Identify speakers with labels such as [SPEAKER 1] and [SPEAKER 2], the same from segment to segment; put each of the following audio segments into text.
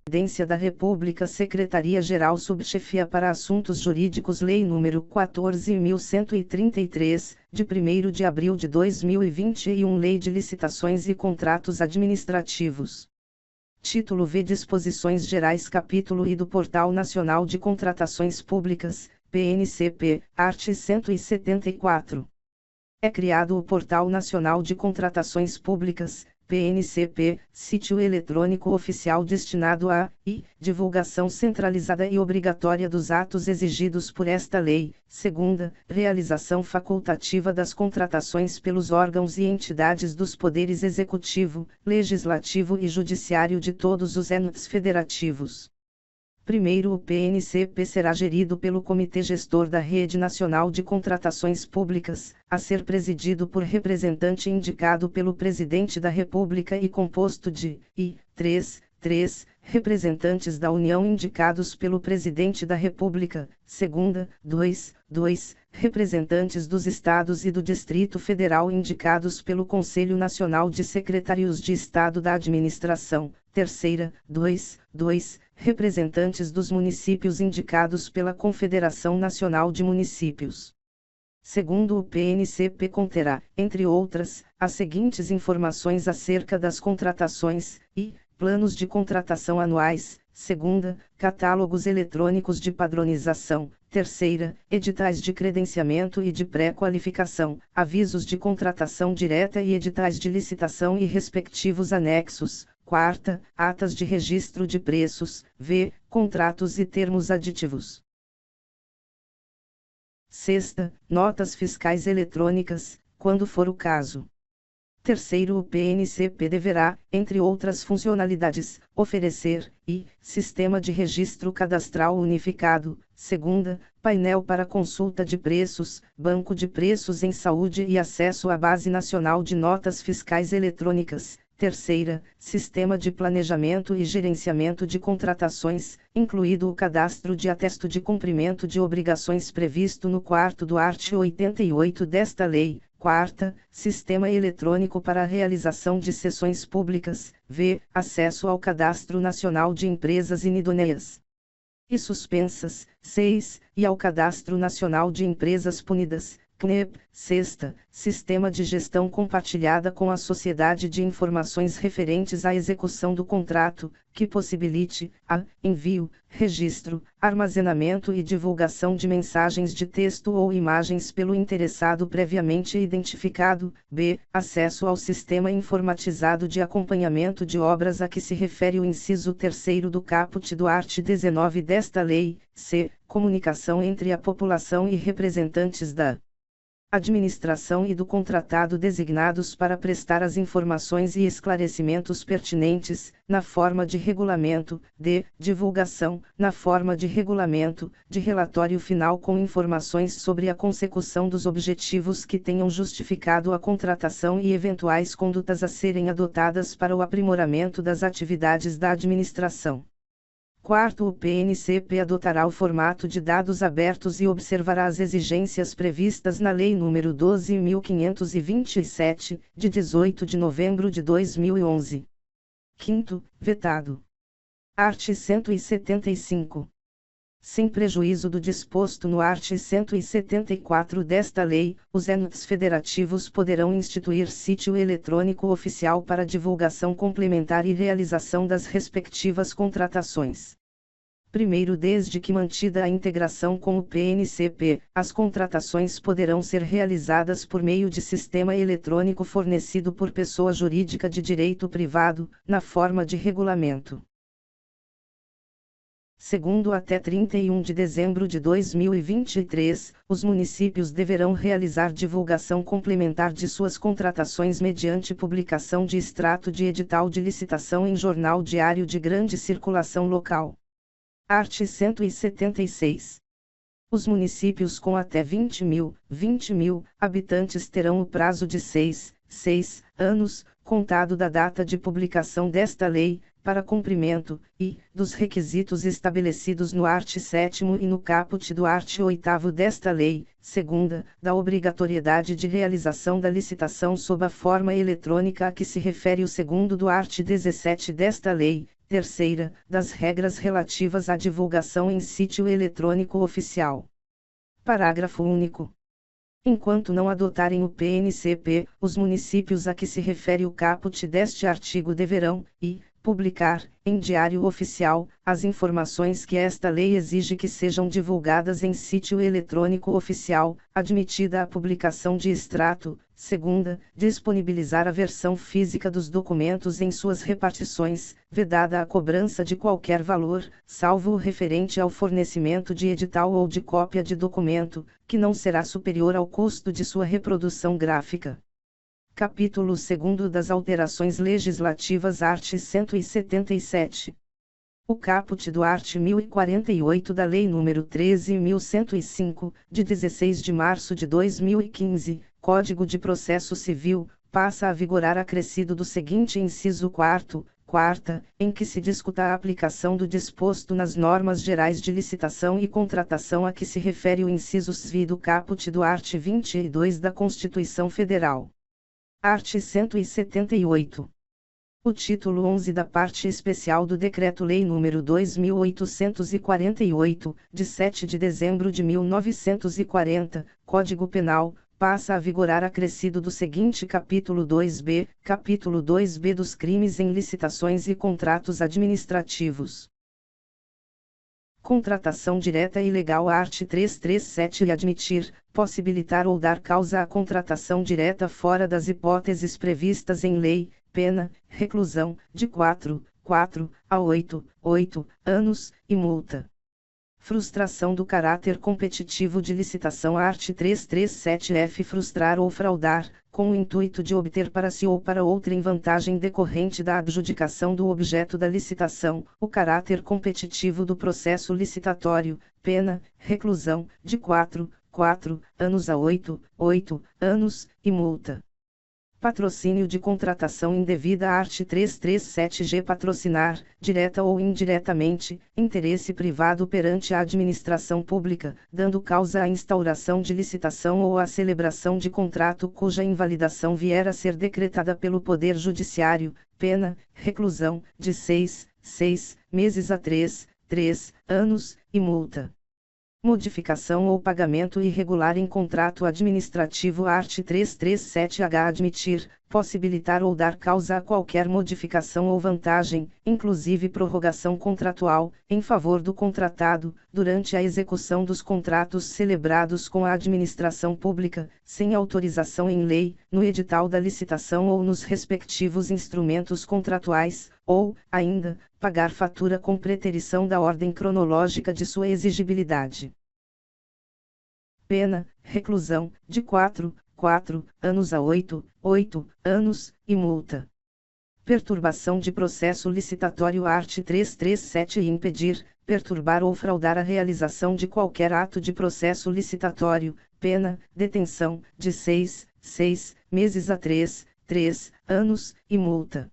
[SPEAKER 1] Presidência da República, Secretaria-Geral Subchefia para Assuntos Jurídicos, Lei nº 14.133, de 1º de abril de 2021, Lei de Licitações e Contratos Administrativos. Título V. Disposições Gerais. Capítulo I do Portal Nacional de Contratações Públicas, PNCP, art. 174. É criado o Portal Nacional de Contratações Públicas, PNCP, sítio eletrônico oficial destinado à divulgação centralizada e obrigatória dos atos exigidos por esta lei. Segunda, realização facultativa das contratações pelos órgãos e entidades dos poderes executivo, legislativo e judiciário de todos os entes federativos. Primeiro, o PNCP será gerido pelo Comitê Gestor da Rede Nacional de Contratações Públicas, a ser presidido por representante indicado pelo Presidente da República e composto de 3 representantes da União indicados pelo Presidente da República. Segunda, 2 representantes dos Estados e do Distrito Federal indicados pelo Conselho Nacional de Secretários de Estado da Administração. Terceira, 2 representantes dos municípios indicados pela Confederação Nacional de Municípios. Segundo, o PNCP conterá, entre outras, as seguintes informações acerca das contratações: planos de contratação anuais. Segunda, catálogos eletrônicos de padronização. Terceira, editais de credenciamento e de pré-qualificação, avisos de contratação direta e editais de licitação e respectivos anexos. Quarta, atas de registro de preços, contratos e termos aditivos. Sexta, notas fiscais eletrônicas, quando for o caso. Terceiro, o PNCP deverá, entre outras funcionalidades, oferecer sistema de registro cadastral unificado. Segunda, painel para consulta de preços, banco de preços em saúde e acesso à base nacional de notas fiscais eletrônicas. Terceira, sistema de planejamento e gerenciamento de contratações, incluído o cadastro de atesto de cumprimento de obrigações previsto no 4º do art. 88 desta lei. Quarta, sistema eletrônico para a realização de sessões públicas, acesso ao Cadastro Nacional de Empresas Inidôneas e Suspensas. 6, e ao Cadastro Nacional de Empresas Punidas, CNEP. Sexta, sistema de gestão compartilhada com a sociedade de informações referentes à execução do contrato, que possibilite envio, registro, armazenamento e divulgação de mensagens de texto ou imagens pelo interessado previamente identificado. Acesso ao sistema informatizado de acompanhamento de obras a que se refere o inciso 3º do caput do art. 19 desta lei. C. Comunicação entre a população e representantes da administração e do contratado designados para prestar as informações e esclarecimentos pertinentes, na forma de regulamento. Divulgação, na forma de regulamento, de relatório final com informações sobre a consecução dos objetivos que tenham justificado a contratação e eventuais condutas a serem adotadas para o aprimoramento das atividades da administração. Quarto, o PNCP adotará o formato de dados abertos e observará as exigências previstas na Lei nº 12.527, de 18 de novembro de 2011. Quinto, vetado. Art. 175. Sem prejuízo do disposto no art. 174 desta lei, os entes federativos poderão instituir sítio eletrônico oficial para divulgação complementar e realização das respectivas contratações. Primeiro, desde que mantida a integração com o PNCP, as contratações poderão ser realizadas por meio de sistema eletrônico fornecido por pessoa jurídica de direito privado, na forma de regulamento. Segundo, até 31 de dezembro de 2023, os municípios deverão realizar divulgação complementar de suas contratações mediante publicação de extrato de edital de licitação em jornal diário de grande circulação local. Art. 176. Os municípios com até 20 mil habitantes terão o prazo de 6 anos, contado da data de publicação desta lei, para cumprimento, dos requisitos estabelecidos no art. 7º e no caput do art. 8º desta lei. Segunda, da obrigatoriedade de realização da licitação sob a forma eletrônica a que se refere o 2º do art. 17 desta lei. terceira, das regras relativas à divulgação em sítio eletrônico oficial. Parágrafo único. Enquanto não adotarem o PNCP, os municípios a que se refere o caput deste artigo deverão, publicar, em Diário Oficial, as informações que esta lei exige que sejam divulgadas em sítio eletrônico oficial, admitida a publicação de extrato. Segunda, disponibilizar a versão física dos documentos em suas repartições, vedada a cobrança de qualquer valor, salvo o referente ao fornecimento de edital ou de cópia de documento, que não será superior ao custo de sua reprodução gráfica. Capítulo 2 das Alterações Legislativas art. 177. O caput do art. 1048 da Lei nº 13.105, de 16 de março de 2015, Código de Processo Civil, passa a vigorar acrescido do seguinte inciso 4º, em que se discuta a aplicação do disposto nas normas gerais de licitação e contratação a que se refere o inciso SV do caput do art. 22 da Constituição Federal. Art. 178. O título 11 da parte especial do Decreto-Lei nº 2.848, de 7 de dezembro de 1940, Código Penal, passa a vigorar acrescido do seguinte capítulo 2b, capítulo 2b dos crimes em licitações e contratos administrativos. Contratação direta e legal art. 337 e admitir, possibilitar ou dar causa à contratação direta fora das hipóteses previstas em lei, pena, reclusão, de 4 a 8 anos, e multa. Frustração do caráter competitivo de licitação art. 337-F frustrar ou fraudar, com o intuito de obter para si ou para outrem vantagem decorrente da adjudicação do objeto da licitação, o caráter competitivo do processo licitatório, pena, reclusão, de 4 anos a 8 anos, e multa. Patrocínio de contratação indevida art. 337-G patrocinar, direta ou indiretamente, interesse privado perante a administração pública, dando causa à instauração de licitação ou à celebração de contrato cuja invalidação vier a ser decretada pelo Poder Judiciário, pena, reclusão, de 6 meses a 3 anos, e multa. Modificação ou pagamento irregular em contrato administrativo art. 337-H admitir, possibilitar ou dar causa a qualquer modificação ou vantagem, inclusive prorrogação contratual, em favor do contratado, durante a execução dos contratos celebrados com a administração pública, sem autorização em lei, no edital da licitação ou nos respectivos instrumentos contratuais, ou, ainda, pagar fatura com preterição da ordem cronológica de sua exigibilidade. Pena, reclusão, de 4 anos a 8 anos, e multa. Perturbação de processo licitatório art. 337 e impedir, perturbar ou fraudar a realização de qualquer ato de processo licitatório, pena, detenção, de 6 meses a 3 anos, e multa.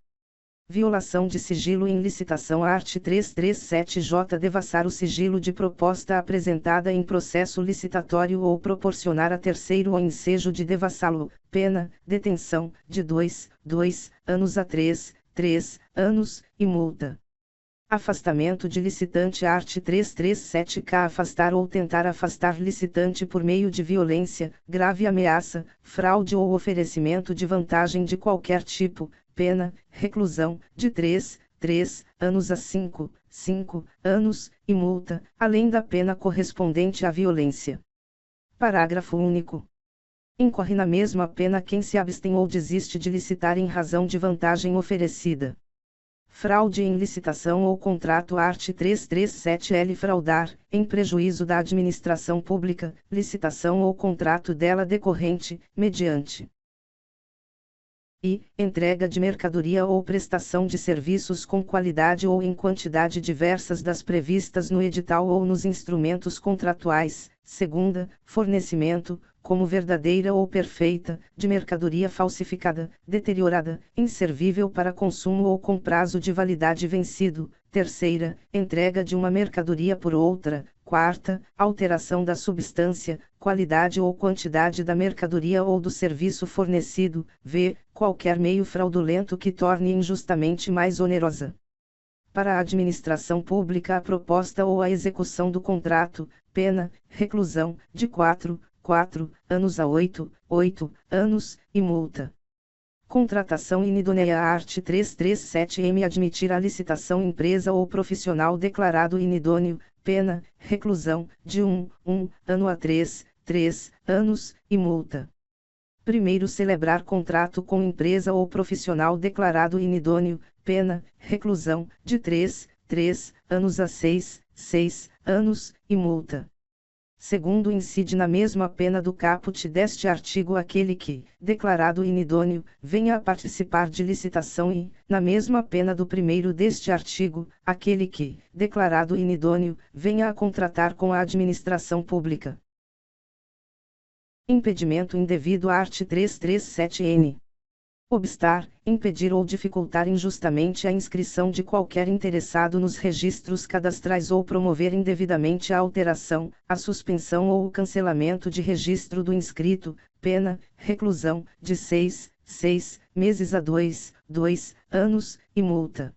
[SPEAKER 1] Violação de sigilo em licitação art. 337-J devassar o sigilo de proposta apresentada em processo licitatório ou proporcionar a terceiro o ensejo de devassá-lo, pena, detenção, de 2 anos a 3 anos, e multa. Afastamento de licitante art. 337-K afastar ou tentar afastar licitante por meio de violência, grave ameaça, fraude ou oferecimento de vantagem de qualquer tipo, pena, reclusão, de 3 anos a 5 anos, e multa, além da pena correspondente à violência. Parágrafo único. Incorre na mesma pena quem se abstém ou desiste de licitar em razão de vantagem oferecida. Fraude em licitação ou contrato art. 337-L fraudar, em prejuízo da administração pública, licitação ou contrato dela decorrente, mediante entrega de mercadoria ou prestação de serviços com qualidade ou em quantidade diversas das previstas no edital ou nos instrumentos contratuais. Segunda, fornecimento, como verdadeira ou perfeita, de mercadoria falsificada, deteriorada, inservível para consumo ou com prazo de validade vencido. Terceira, entrega de uma mercadoria por outra. Quarta, alteração da substância, qualidade ou quantidade da mercadoria ou do serviço fornecido. V. Qualquer meio fraudulento que torne injustamente mais onerosa. para a administração pública a proposta ou a execução do contrato, pena, reclusão, de 4 anos a 8 anos, e multa. Contratação inidônea. Art. 337-M. Admitir a licitação empresa ou profissional declarado inidôneo, pena, reclusão, de 1 ano a 3 anos, e multa. Primeiro, celebrar contrato com empresa ou profissional declarado inidôneo, pena, reclusão, de 3 anos a 6 anos, e multa. Segundo, incide na mesma pena do caput deste artigo aquele que, declarado inidôneo, venha a participar de licitação e, na mesma pena do primeiro deste artigo, aquele que, declarado inidôneo, venha a contratar com a administração pública. Impedimento indevido. Art. 337-N. Obstar, impedir ou dificultar injustamente a inscrição de qualquer interessado nos registros cadastrais ou promover indevidamente a alteração, a suspensão ou o cancelamento de registro do inscrito, pena, reclusão, de 6 meses a 2 anos, e multa.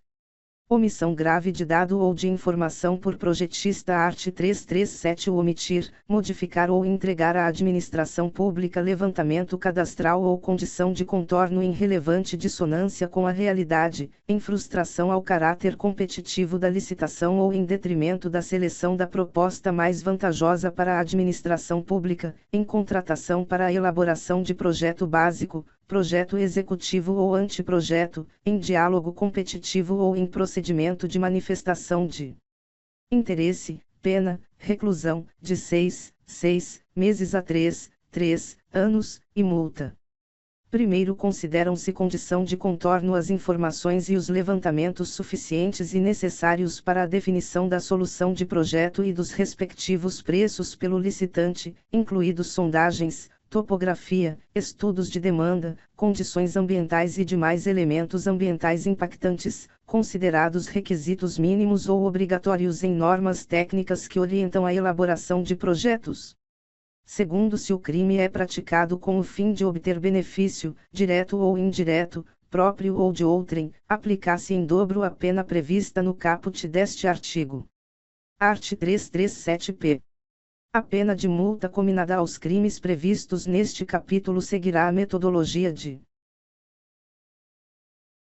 [SPEAKER 1] Omissão grave de dado ou de informação por projetista. Art. 337. Omitir, modificar ou entregar à administração pública levantamento cadastral ou condição de contorno em relevante dissonância com a realidade, em frustração ao caráter competitivo da licitação ou em detrimento da seleção da proposta mais vantajosa para a administração pública, em contratação para a elaboração de projeto básico, projeto executivo ou anteprojeto, em diálogo competitivo ou em procedimento de manifestação de interesse, pena, reclusão, de 6 meses a 3 anos, e multa. Primeiro, consideram-se condição de contorno as informações e os levantamentos suficientes e necessários para a definição da solução de projeto e dos respectivos preços pelo licitante, incluídos sondagens, topografia, estudos de demanda, condições ambientais e demais elementos ambientais impactantes, considerados requisitos mínimos ou obrigatórios em normas técnicas que orientam a elaboração de projetos. Segundo, se o crime é praticado com o fim de obter benefício, direto ou indireto, próprio ou de outrem, aplicar-se em dobro a pena prevista no caput deste artigo. Art. 337-P. A pena de multa cominada aos crimes previstos neste capítulo seguirá a metodologia de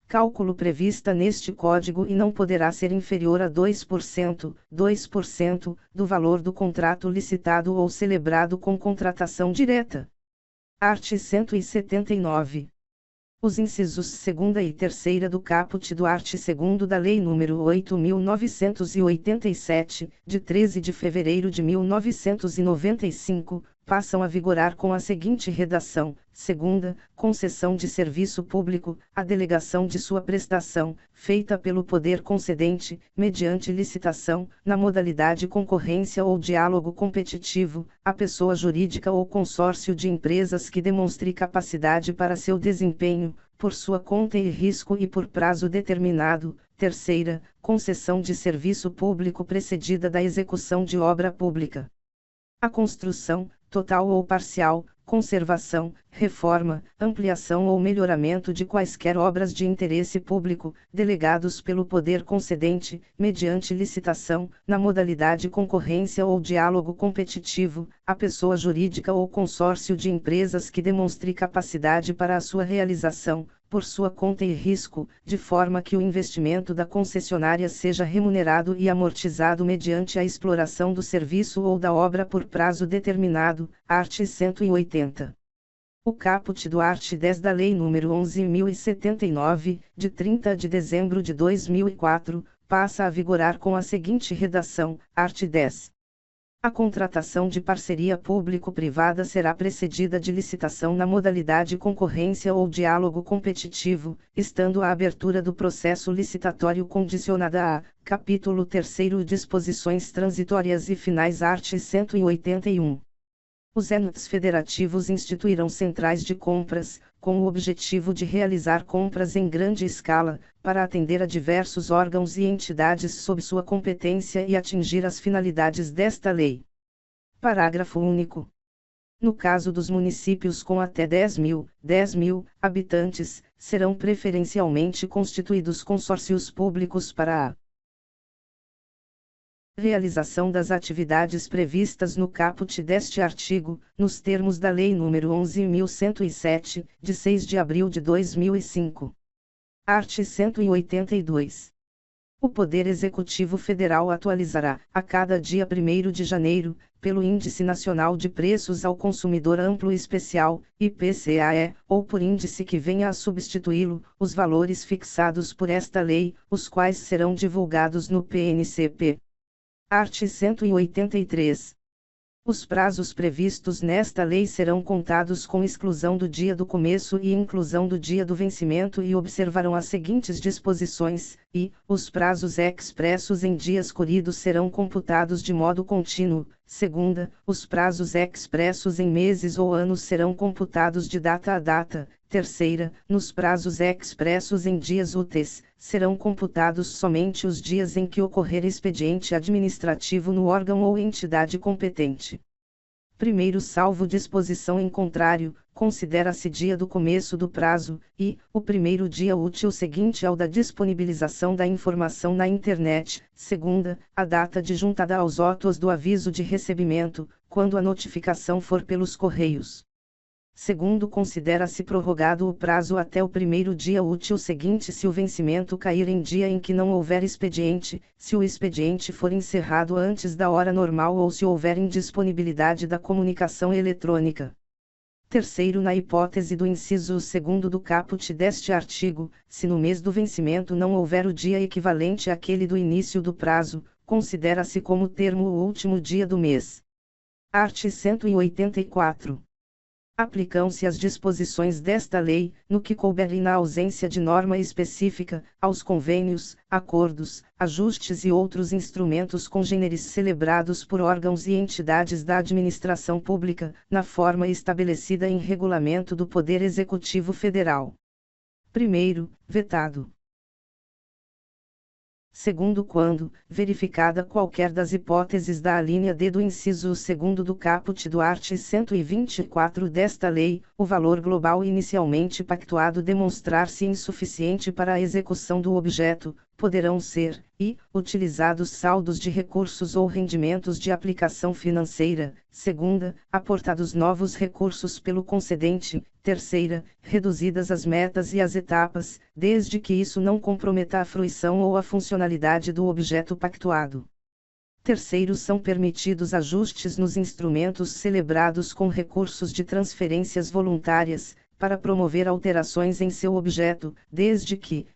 [SPEAKER 1] cálculo prevista neste Código e não poderá ser inferior a 2% do valor do contrato licitado ou celebrado com contratação direta. Art. 179. Os incisos 2ª e 3ª do caput do art. 2º da Lei nº 8.987, de 13 de fevereiro de 1995, passam a vigorar com a seguinte redação: segunda, concessão de serviço público, a delegação de sua prestação, feita pelo poder concedente, mediante licitação, na modalidade concorrência ou diálogo competitivo, a pessoa jurídica ou consórcio de empresas que demonstre capacidade para seu desempenho, por sua conta e risco e por prazo determinado. Terceira, concessão de serviço público precedida da execução de obra pública. A construção, total ou parcial, conservação, reforma, ampliação ou melhoramento de quaisquer obras de interesse público, delegados pelo poder concedente, mediante licitação, na modalidade concorrência ou diálogo competitivo, a pessoa jurídica ou consórcio de empresas que demonstre capacidade para a sua realização, por sua conta e risco, de forma que o investimento da concessionária seja remunerado e amortizado mediante a exploração do serviço ou da obra por prazo determinado. Art. 180. O caput do art. 10 da Lei nº 11.079, de 30 de dezembro de 2004, passa a vigorar com a seguinte redação: art. 10. A contratação de parceria público-privada será precedida de licitação na modalidade concorrência ou diálogo competitivo, estando a abertura do processo licitatório condicionada a: capítulo 3º Disposições transitórias e finais. Art. 181. Os entes federativos instituirão centrais de compras, com o objetivo de realizar compras em grande escala, para atender a diversos órgãos e entidades sob sua competência e atingir as finalidades desta lei. Parágrafo único. No caso dos municípios com até 10.000 habitantes, serão preferencialmente constituídos consórcios públicos para a Realização das atividades previstas no caput deste artigo, nos termos da Lei nº 11.107, de 6 de abril de 2005. Art. 182. O Poder Executivo Federal atualizará, a cada dia 1º de janeiro, pelo Índice Nacional de Preços ao Consumidor Amplo e Especial, IPCAE, ou por índice que venha a substituí-lo, os valores fixados por esta lei, os quais serão divulgados no PNCP. Art. 183. Os prazos previstos nesta lei serão contados com exclusão do dia do começo e inclusão do dia do vencimento e observarão as seguintes disposições, e, os prazos expressos em dias corridos serão computados de modo contínuo. Segunda, os prazos expressos em meses ou anos serão computados de data a data. Terceira, nos prazos expressos em dias úteis, serão computados somente os dias em que ocorrer expediente administrativo no órgão ou entidade competente. Primeiro, salvo disposição em contrário, considera-se dia do começo do prazo, e, o primeiro dia útil seguinte ao da disponibilização da informação na internet. Segunda, a data adjuntada aos autos do aviso de recebimento, quando a notificação for pelos correios. Segundo, considera-se prorrogado o prazo até o primeiro dia útil seguinte se o vencimento cair em dia em que não houver expediente, se o expediente for encerrado antes da hora normal ou se houver indisponibilidade da comunicação eletrônica. Terceiro, na hipótese do inciso 2º do caput deste artigo, se no mês do vencimento não houver o dia equivalente àquele do início do prazo, considera-se como termo o último dia do mês. Art. 184. Aplicam-se as disposições desta lei, no que couber e na ausência de norma específica, aos convênios, acordos, ajustes e outros instrumentos congêneres celebrados por órgãos e entidades da administração pública, na forma estabelecida em regulamento do Poder Executivo Federal. Primeiro, vetado. Segundo, quando, verificada qualquer das hipóteses da alínea D do inciso 2º do caput do art. 124 desta lei, o valor global inicialmente pactuado demonstrar-se insuficiente para a execução do objeto, poderão ser, utilizados saldos de recursos ou rendimentos de aplicação financeira. Segunda, aportados novos recursos pelo concedente. Terceira, reduzidas as metas e as etapas, desde que isso não comprometa a fruição ou a funcionalidade do objeto pactuado. Terceiro, são permitidos ajustes nos instrumentos celebrados com recursos de transferências voluntárias, para promover alterações em seu objeto, desde que,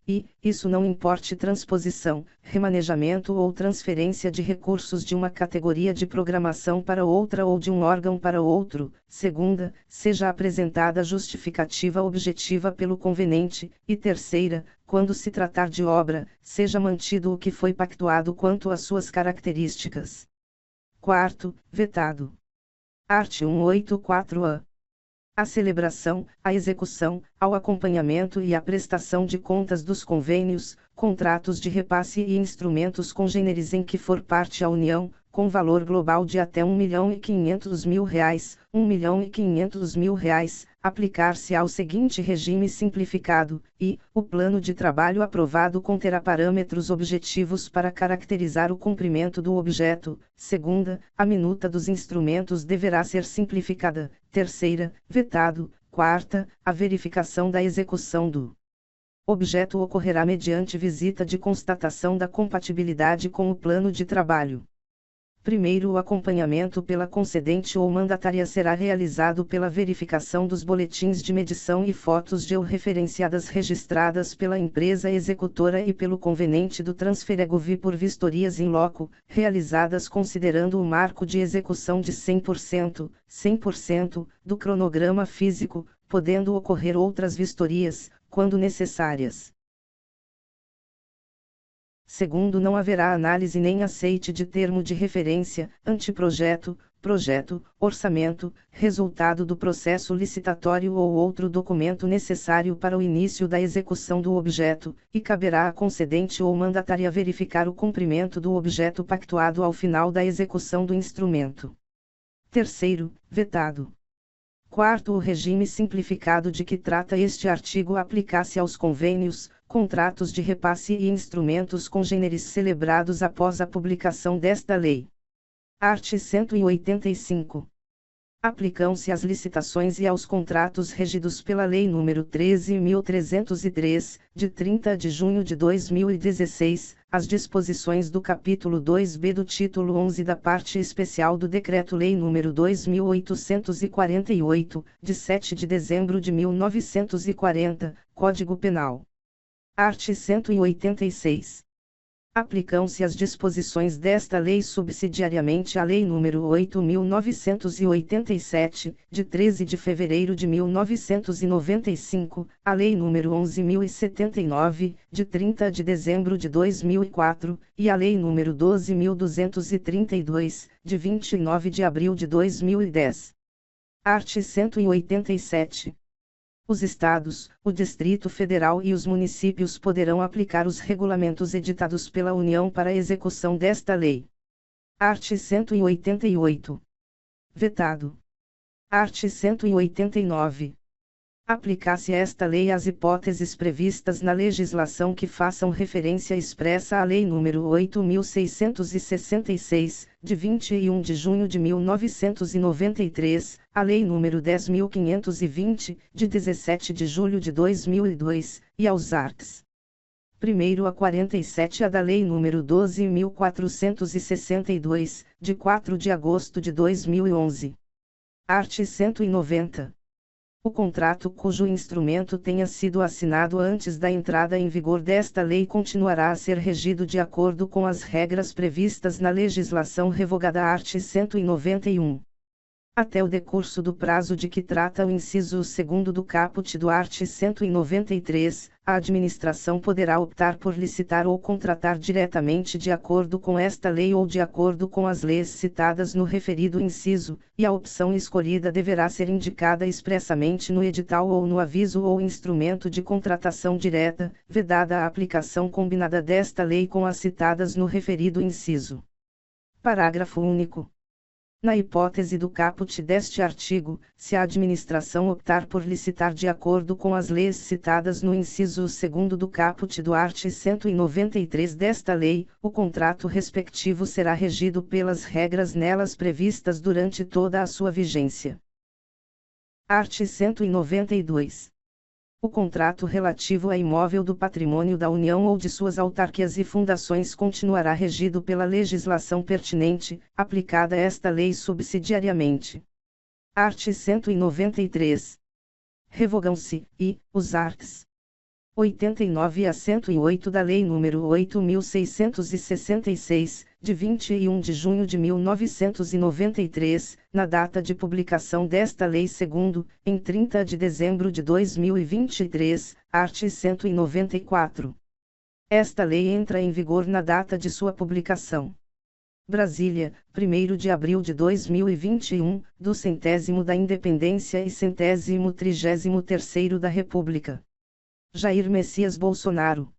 [SPEAKER 1] isso não importe transposição, remanejamento ou transferência de recursos de uma categoria de programação para outra ou de um órgão para outro. Segunda, seja apresentada justificativa objetiva pelo convenente, e terceira, quando se tratar de obra, seja mantido o que foi pactuado quanto às suas características. Quarto, vetado. Art. 184-A. A celebração, a execução, ao acompanhamento e a prestação de contas dos convênios, contratos de repasse e instrumentos congêneres em que for parte a União, com valor global de até R$1.500.000, R$1.500.000, aplicar-se ao seguinte regime simplificado, o plano de trabalho aprovado conterá parâmetros objetivos para caracterizar o cumprimento do objeto. Segunda, a minuta dos instrumentos deverá ser simplificada. Terceira, vetado. Quarta, a verificação da execução do objeto ocorrerá mediante visita de constatação da compatibilidade com o plano de trabalho. Primeiro, o acompanhamento pela concedente ou mandatária será realizado pela verificação dos boletins de medição e fotos georreferenciadas registradas pela empresa executora e pelo convenente do transferegovi por vistorias in loco, realizadas considerando o marco de execução de 100%, do cronograma físico, podendo ocorrer outras vistorias, quando necessárias. Segundo, não haverá análise nem aceite de termo de referência, anteprojeto, projeto, orçamento, resultado do processo licitatório ou outro documento necessário para o início da execução do objeto, e caberá à concedente ou mandatária verificar o cumprimento do objeto pactuado ao final da execução do instrumento. Terceiro, vetado. Quarto, o regime simplificado de que trata este artigo aplica-se aos convênios, contratos de repasse e instrumentos congêneres celebrados após a publicação desta lei. Art. 185. Aplicam-se às licitações e aos contratos regidos pela Lei nº 13.303, de 30 de junho de 2016, as disposições do capítulo 2b do título 11 da parte especial do Decreto-Lei nº 2.848, de 7 de dezembro de 1940, Código Penal. Art. 186. Aplicam-se as disposições desta lei subsidiariamente à Lei nº 8.987, de 13 de fevereiro de 1995, à Lei nº 11.079, de 30 de dezembro de 2004, e à Lei nº 12.232, de 29 de abril de 2010. Art. 187. Os Estados, o Distrito Federal e os municípios poderão aplicar os regulamentos editados pela União para a execução desta lei. Art. 188. Vetado. Art. 189. Aplicar-se esta lei às hipóteses previstas na legislação que façam referência expressa à Lei nº 8.666, de 21 de junho de 1993, à Lei nº 10.520, de 17 de julho de 2002, e aos arts. 1º a 47 a da Lei nº 12.462, de 4 de agosto de 2011. Art. 190. O contrato cujo instrumento tenha sido assinado antes da entrada em vigor desta lei continuará a ser regido de acordo com as regras previstas na legislação revogada. Art. 191. Até o decurso do prazo de que trata o inciso 2º do caput do art. 193, a administração poderá optar por licitar ou contratar diretamente de acordo com esta lei ou de acordo com as leis citadas no referido inciso, e a opção escolhida deverá ser indicada expressamente no edital ou no aviso ou instrumento de contratação direta, vedada a aplicação combinada desta lei com as citadas no referido inciso. Parágrafo único. Na hipótese do caput deste artigo, se a administração optar por licitar de acordo com as leis citadas no inciso 2º do caput do art. 193 desta lei, o contrato respectivo será regido pelas regras nelas previstas durante toda a sua vigência. Art. 192. O contrato relativo a imóvel do patrimônio da União ou de suas autarquias e fundações continuará regido pela legislação pertinente, aplicada esta lei subsidiariamente. Art. 193. Revogam-se, e, os arts. 89 a 108 da Lei nº 8.666, de 21 de junho de 1993, na data de publicação desta lei segundo, em 30 de dezembro de 2023, art. 194. Esta lei entra em vigor na data de sua publicação. Brasília, 1º de abril de 2021, do 100º da Independência e 133º da República. Jair Messias Bolsonaro.